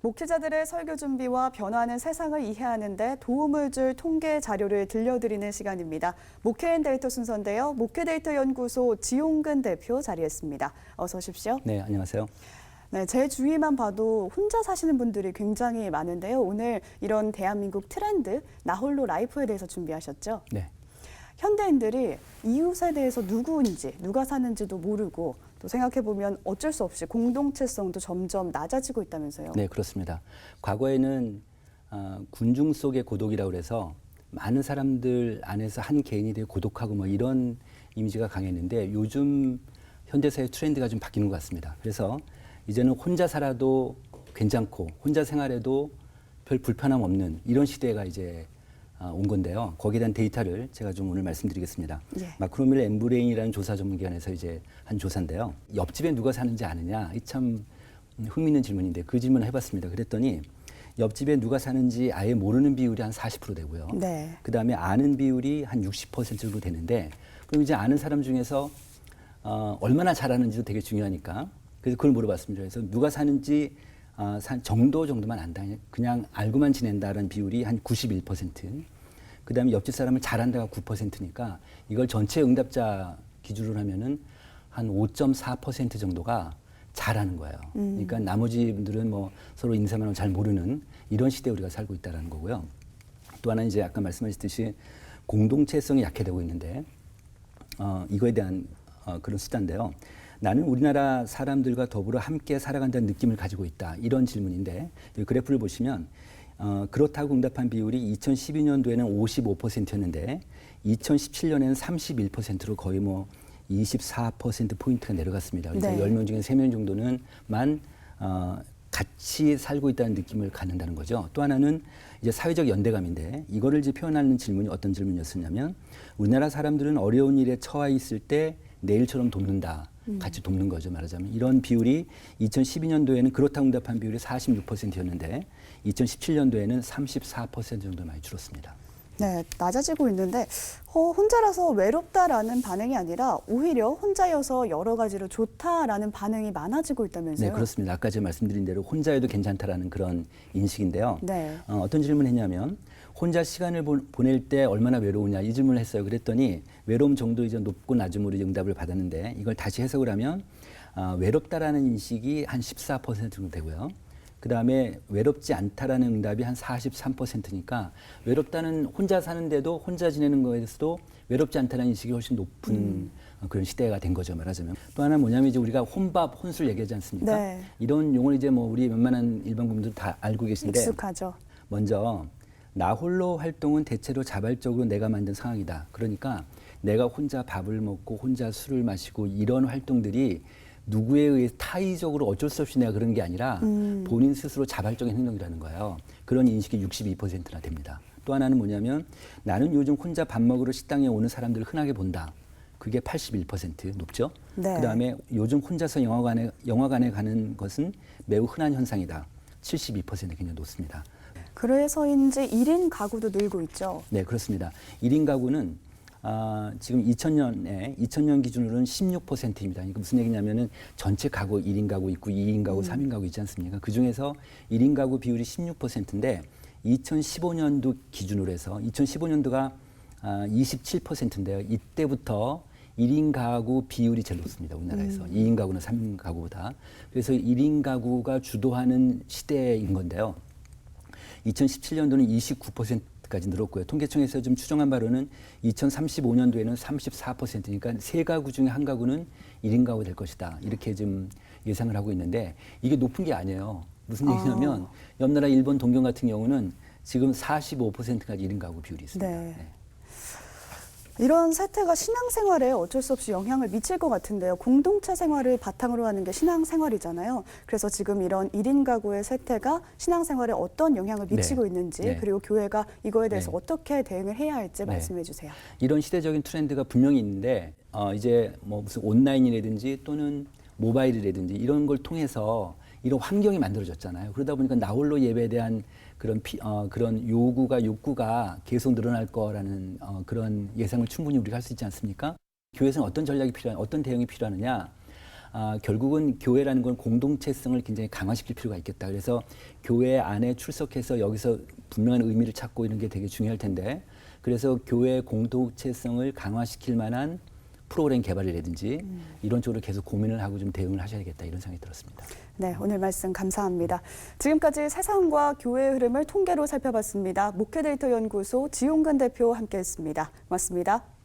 목회자들의 설교 준비와 변화하는 세상을 이해하는 데 도움을 줄 통계 자료를 들려드리는 시간입니다. 목회앤데이터 순서인데요. 목회데이터 연구소 지용근 대표 자리했습니다. 어서 오십시오. 네, 안녕하세요. 네, 제 주위만 봐도 혼자 사시는 분들이 굉장히 많은데요. 오늘 이런 대한민국 트렌드, 나 홀로 라이프에 대해서 준비하셨죠? 네. 현대인들이 이웃에 대해서 누구인지, 누가 사는지도 모르고 또 생각해보면 어쩔 수 없이 공동체성도 점점 낮아지고 있다면서요. 네, 그렇습니다. 과거에는 군중 속의 고독이라고 해서 많은 사람들 안에서 한 개인이 되게 고독하고 뭐 이런 이미지가 강했는데 요즘 현대사회 트렌드가 좀 바뀌는 것 같습니다. 그래서 이제는 혼자 살아도 괜찮고 혼자 생활해도 별 불편함 없는 이런 시대가 이제 온 건데요. 거기에 대한 데이터를 제가 좀 오늘 말씀드리겠습니다. 예. 마크로밀 엠브레인이라는 조사 전문기관에서 이제 한 조사인데요. 옆집에 누가 사는지 아느냐? 이 참 흥미있는 질문인데 그 질문을 해봤습니다. 그랬더니 옆집에 누가 사는지 아예 모르는 비율이 한 40% 되고요. 네. 그다음에 아는 비율이 한 60% 정도 되는데 그럼 이제 아는 사람 중에서 얼마나 잘하는지도 되게 중요하니까 그래서 그걸 물어봤습니다. 그래서 누가 사는지 정도만 안다. 그냥 알고만 지낸다라는 비율이 한 91%. 그다음에 옆집 사람을 잘한다가 9%니까 이걸 전체 응답자 기준으로 하면은 한 5.4% 정도가 잘하는 거예요. 그러니까 나머지 분들은 뭐 서로 인사만 하고 잘 모르는 이런 시대에 우리가 살고 있다는 거고요. 또 하나 이제 아까 말씀하셨듯이 공동체성이 약해되고 있는데 이거에 대한 그런 수단인데요. 나는 우리나라 사람들과 더불어 함께 살아간다는 느낌을 가지고 있다. 이런 질문인데 이 그래프를 보시면 그렇다고 응답한 비율이 2012년도에는 55%였는데 2017년에는 31%로 거의 뭐 24%포인트가 내려갔습니다. 그래서 네. 10명 중에 3명 정도는 같이 살고 있다는 느낌을 갖는다는 거죠. 또 하나는 이제 사회적 연대감인데 이거를 이제 표현하는 질문이 어떤 질문이었냐면 우리나라 사람들은 어려운 일에 처해 있을 때 내일처럼 돕는다. 같이 돕는 거죠, 말하자면. 이런 비율이 2012년도에는 그렇다고 응답한 비율이 46%였는데 2017년도에는 34% 정도 많이 줄었습니다. 네, 낮아지고 있는데 혼자라서 외롭다라는 반응이 아니라 오히려 혼자여서 여러 가지로 좋다라는 반응이 많아지고 있다면서요? 네, 그렇습니다. 아까 제가 말씀드린 대로 혼자여도 괜찮다라는 그런 인식인데요. 네. 어떤 질문을 했냐면 혼자 시간을 보낼 때 얼마나 외로우냐 이 질문을 했어요. 그랬더니 외로움 정도 이제 높고 낮음으로 응답을 받았는데 이걸 다시 해석을 하면 외롭다라는 인식이 한 14% 정도 되고요. 그다음에 외롭지 않다라는 응답이 한 43%니까 외롭다는 혼자 사는데도 혼자 지내는 거에 대해서도 외롭지 않다는 인식이 훨씬 높은 그런 시대가 된 거죠, 말하자면. 또 하나 뭐냐면 이제 우리가 혼밥, 혼술 얘기하지 않습니까? 네. 이런 용어를 이제 뭐 우리 웬만한 일반 국민들 다 알고 계신데 익숙하죠. 먼저 나 홀로 활동은 대체로 자발적으로 내가 만든 상황이다. 그러니까 내가 혼자 밥을 먹고 혼자 술을 마시고 이런 활동들이 누구에 의해 타의적으로 어쩔 수 없이 내가 그런 게 아니라 본인 스스로 자발적인 행동이라는 거예요. 그런 인식이 62%나 됩니다. 또 하나는 뭐냐면 나는 요즘 혼자 밥 먹으러 식당에 오는 사람들을 흔하게 본다. 그게 81% 높죠. 네. 그다음에 요즘 혼자서 영화관에 가는 것은 매우 흔한 현상이다. 72% 굉장히 높습니다. 그래서인지 1인 가구도 늘고 있죠. 네, 그렇습니다. 1인 가구는 지금 2000년 기준으로는 16%입니다. 그러니까 무슨 얘기냐면은 전체 가구 1인 가구 있고 2인 가구, 3인 가구 있지 않습니까? 그 중에서 1인 가구 비율이 16%인데 2015년도 기준으로 해서 2015년도가 27%인데요. 이때부터 1인 가구 비율이 제일 높습니다. 우리나라에서. 2인 가구나 3인 가구보다. 그래서 1인 가구가 주도하는 시대인 건데요. 2017년도는 29%까지 늘었고요. 통계청에서 좀 추정한 바로는 2035년도에는 34%니까 세 가구 중에 한 가구는 1인 가구 될 것이다. 이렇게 좀 예상을 하고 있는데 이게 높은 게 아니에요. 무슨 얘기냐면 옆 나라 일본 동경 같은 경우는 지금 45%까지 1인 가구 비율이 있습니다. 네. 네. 이런 세태가 신앙생활에 어쩔 수 없이 영향을 미칠 것 같은데요. 공동체 생활을 바탕으로 하는 게 신앙생활이잖아요. 그래서 지금 이런 1인 가구의 세태가 신앙생활에 어떤 영향을 미치고 있는지 그리고 교회가 이거에 대해서 어떻게 대응을 해야 할지 말씀해 주세요. 이런 시대적인 트렌드가 분명히 있는데 이제 뭐 무슨 온라인이라든지 또는 모바일이라든지 이런 걸 통해서 이런 환경이 만들어졌잖아요. 그러다 보니까 나홀로 예배에 대한 그런 욕구가 계속 늘어날 거라는 그런 예상을 충분히 우리가 할 수 있지 않습니까? 교회에서는 어떤 전략이 어떤 대응이 필요하느냐? 결국은 교회라는 건 공동체성을 굉장히 강화시킬 필요가 있겠다. 그래서 교회 안에 출석해서 여기서 분명한 의미를 찾고 이런 게 되게 중요할 텐데, 그래서 교회 공동체성을 강화시킬 만한 프로그램 개발이라든지 이런 쪽으로 계속 고민을 하고 좀 대응을 하셔야겠다, 이런 생각이 들었습니다. 네, 오늘 말씀 감사합니다. 지금까지 세상과 교회의 흐름을 통계로 살펴봤습니다. 목회데이터 연구소 지용근 대표 함께했습니다. 고맙습니다.